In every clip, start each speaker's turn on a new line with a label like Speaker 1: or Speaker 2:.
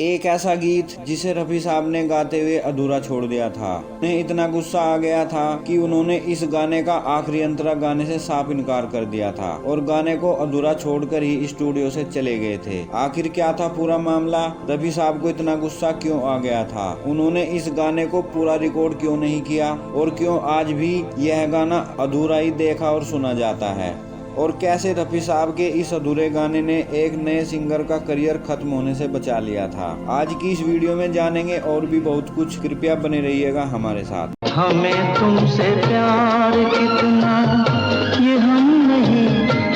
Speaker 1: एक ऐसा गीत जिसे रफी साहब ने गाते हुए अधूरा छोड़ दिया था। उन्हें इतना गुस्सा आ गया था कि उन्होंने इस गाने का आखिरी अंतरा गाने से साफ इनकार कर दिया था और गाने को अधूरा छोड़कर ही स्टूडियो से चले गए थे। आखिर क्या था पूरा मामला? रफी साहब को इतना गुस्सा क्यों आ गया था? उन्होंने इस गाने को पूरा रिकॉर्ड क्यों नहीं किया और क्यों आज भी यह गाना अधूरा ही देखा और सुना जाता है? और कैसे रफी साहब के इस अधूरे गाने ने एक नए सिंगर का करियर खत्म होने से बचा लिया था। आज की इस वीडियो में जानेंगे और भी बहुत कुछ। कृपया बने रहिएगा हमारे साथ।
Speaker 2: हमें तुमसे प्यार कितना ये हम नहीं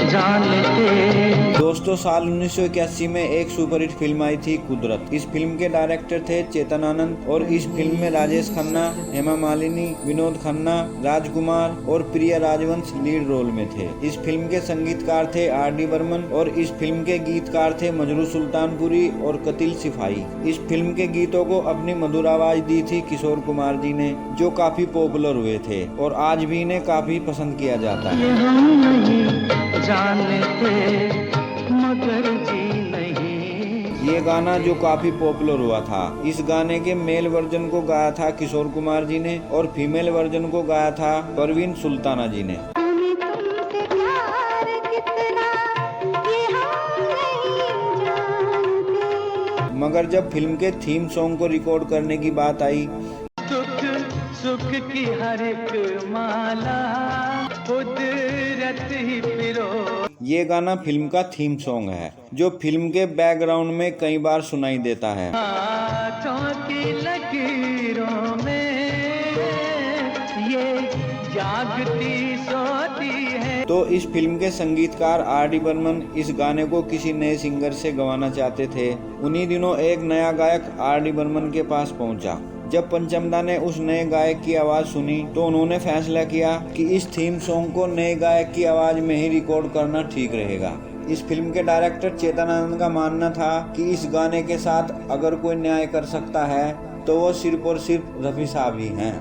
Speaker 2: जानते।
Speaker 1: दोस्तों, साल 1981 में एक सुपरहिट फिल्म आई थी कुदरत। इस फिल्म के डायरेक्टर थे चेतन आनंद और इस फिल्म में राजेश खन्ना, हेमा मालिनी, विनोद खन्ना, राजकुमार और प्रिया राजवंश लीड रोल में थे। इस फिल्म के संगीतकार थे R.D. बर्मन और इस फिल्म के गीतकार थे मजरू सुल्तानपुरी और कतिल सिफाई। इस फिल्म के गीतों को अपनी मधुर आवाज दी थी किशोर कुमार जी ने, जो काफी पॉपुलर हुए थे और आज भी इन्हें काफी पसंद किया जाता है। ये गाना जो काफी पॉपुलर हुआ था, इस गाने के मेल वर्जन को गाया था किशोर कुमार जी ने और फीमेल वर्जन को गाया था परवीन सुल्ताना जी ने। मगर जब फिल्म के थीम सॉन्ग को रिकॉर्ड करने की बात आई,
Speaker 2: सुख की हर एक माला कुदरत ही पिरो।
Speaker 1: ये गाना फिल्म का थीम सॉन्ग है जो फिल्म के बैकग्राउंड में कई बार सुनाई देता है।
Speaker 2: की लकीरों में ये जागती सोती है।
Speaker 1: तो इस फिल्म के संगीतकार R.D. बर्मन इस गाने को किसी नए सिंगर से गवाना चाहते थे। उन्हीं दिनों एक नया गायक R.D. बर्मन के पास पहुंचा। जब पंचमदा ने उस नए गायक की आवाज सुनी तो उन्होंने फैसला किया कि इस थीम सॉन्ग को नए गायक की आवाज में ही रिकॉर्ड करना ठीक रहेगा। इस फिल्म के डायरेक्टर चेतन आनंद का मानना था कि इस गाने के साथ अगर कोई न्याय कर सकता है तो वो सिर्फ और सिर्फ रफी साहब ही हैं।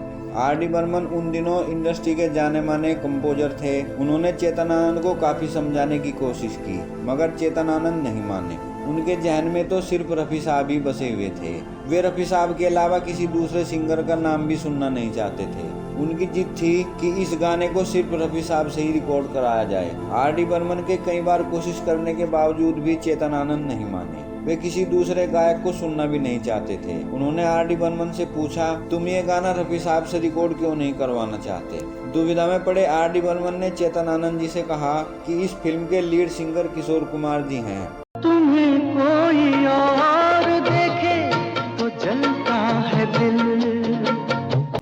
Speaker 1: R.D. बर्मन उन दिनों इंडस्ट्री के जाने माने कंपोजर थे। उन्होंने चेतन आनंद को काफी समझाने की कोशिश की, मगर चेतन आनंद नहीं माने। उनके जहन में तो सिर्फ रफी साहब ही बसे हुए थे। वे रफी साहब के अलावा किसी दूसरे सिंगर का नाम भी सुनना नहीं चाहते थे। उनकी जिद थी कि इस गाने को सिर्फ रफी साहब से ही रिकॉर्ड कराया जाए। R.D. बर्मन के कई बार कोशिश करने के बावजूद भी चेतन आनंद नहीं माने। वे किसी दूसरे गायक को सुनना भी नहीं चाहते थे। उन्होंने R.D. बर्मन से पूछा, तुम ये गाना रफी साहब से रिकॉर्ड क्यों नहीं करवाना चाहते? दुविधा में पड़े R.D. बर्मन ने चेतन आनंद जी से कहा कि इस फिल्म के लीड सिंगर किशोर कुमार जी हैं।
Speaker 2: तुम्हें कोई और देखे तो जलता है दिल।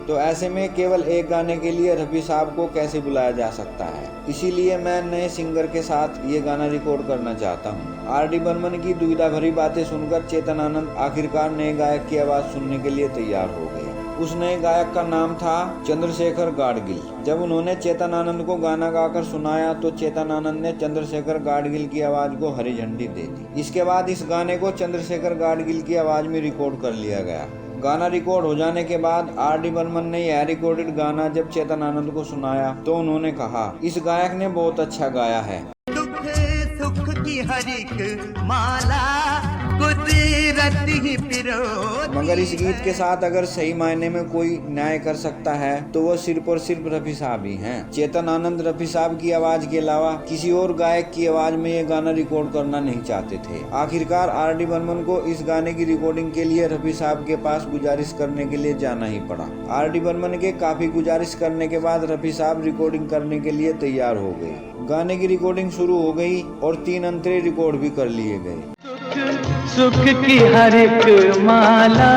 Speaker 1: तो ऐसे में केवल एक गाने के लिए रफी साहब को कैसे बुलाया जा सकता है? इसीलिए मैं नए सिंगर के साथ ये गाना रिकॉर्ड करना चाहता हूँ। R.D. बर्मन की दुविधा भरी बातें सुनकर चेतन आनंद आखिरकार नए गायक की आवाज सुनने के लिए तैयार हो गए। उस नए गायक का नाम था चंद्रशेखर गाडगिल। जब उन्होंने चेतन आनंद को गाना गाकर सुनाया तो चेतन आनंद ने चंद्रशेखर गाडगिल की आवाज को हरी झंडी दे दी। इसके बाद इस गाने को चंद्रशेखर गाडगिल की आवाज में रिकॉर्ड कर लिया गया। गाना रिकॉर्ड हो जाने के बाद R.D. बर्मन ने यह रिकॉर्डेड गाना जब चेतन आनंद को सुनाया तो उन्होंने कहा, इस गायक ने बहुत अच्छा गाया है।
Speaker 2: सुख की हर एक माला कुदरत ही पिरो।
Speaker 1: मगर इस गीत के साथ अगर सही मायने में कोई न्याय कर सकता है तो वो सिर्फ और सिर्फ रफी साहब ही हैं। चेतन आनंद रफी साहब की आवाज के अलावा किसी और गायक की आवाज में ये गाना रिकॉर्ड करना नहीं चाहते थे। आखिरकार R.D. बर्मन को इस गाने की रिकॉर्डिंग के लिए रफी साहब के पास गुजारिश करने के लिए जाना ही पड़ा। R.D. बर्मन के काफी गुजारिश करने के बाद रफी साहब रिकॉर्डिंग करने के लिए तैयार हो गए। गाने की रिकॉर्डिंग शुरू हो गई और 3 अंतरे रिकॉर्ड भी कर लिए गए।
Speaker 2: सुख की हर एक माला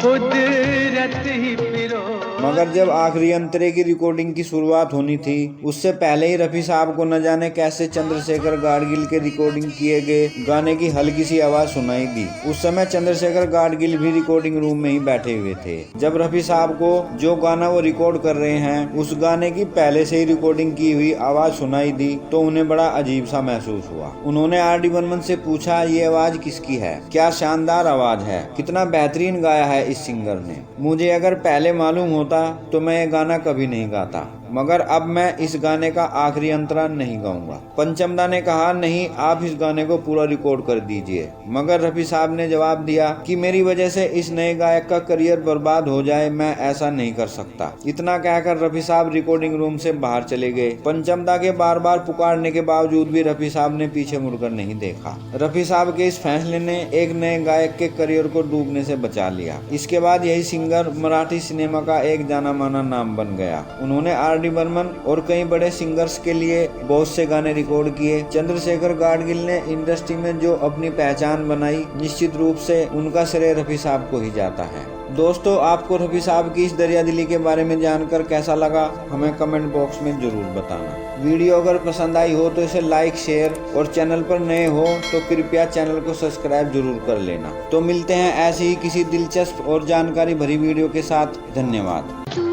Speaker 2: कुदरत ही पिरो।
Speaker 1: मगर जब आखिरी अंतरे की रिकॉर्डिंग की शुरुआत होनी थी उससे पहले ही रफी साहब को न जाने कैसे चंद्रशेखर गाडगिल के रिकॉर्डिंग किए गए गाने की हल्की सी आवाज सुनाई दी। उस समय चंद्रशेखर गाडगिल भी रिकॉर्डिंग रूम में ही बैठे हुए थे। जब रफी साहब को जो गाना वो रिकॉर्ड कर रहे हैं उस गाने की पहले से ही रिकॉर्डिंग की हुई आवाज सुनाई दी तो उन्हें बड़ा अजीब सा महसूस हुआ। उन्होंने R.D. बर्मन से पूछा, ये आवाज किसकी है? क्या शानदार आवाज है, कितना बेहतरीन गाया है इस सिंगर ने। मुझे अगर पहले मालूम होता तो मैं ये गाना कभी नहीं गाता। मगर अब मैं इस गाने का आखिरी अंतरा नहीं गाऊंगा। पंचमदा ने कहा नहीं, आप इस गाने को पूरा रिकॉर्ड कर दीजिए। मगर रफी साहब ने जवाब दिया कि मेरी वजह से इस नए गायक का करियर बर्बाद हो जाए, मैं ऐसा नहीं कर सकता। इतना कहकर रफी साहब रिकॉर्डिंग रूम से बाहर चले गए। पंचमदा के बार बार पुकारने के बावजूद भी रफी साहब ने पीछे मुड़कर नहीं देखा। रफी साहब के इस फैसले ने एक नए गायक के करियर को डूबने से बचा लिया। इसके बाद यही सिंगर मराठी सिनेमा का एक जाना माना नाम बन गया। उन्होंने आर.डी. बर्मन और कई बड़े सिंगर्स के लिए बहुत से गाने रिकॉर्ड किए। चंद्रशेखर गाडगिल ने इंडस्ट्री में जो अपनी पहचान बनाई, निश्चित रूप से उनका श्रेय रफी साहब को ही जाता है। दोस्तों, आपको रफी साहब की इस दरियादिली के बारे में जानकर कैसा लगा, हमें कमेंट बॉक्स में जरूर बताना। वीडियो अगर पसंद आई हो तो इसे लाइक, शेयर और चैनल पर नए हो तो कृपया चैनल को सब्सक्राइब जरूर कर लेना। तो मिलते हैं ऐसे ही किसी दिलचस्प और जानकारी भरी वीडियो के साथ। धन्यवाद।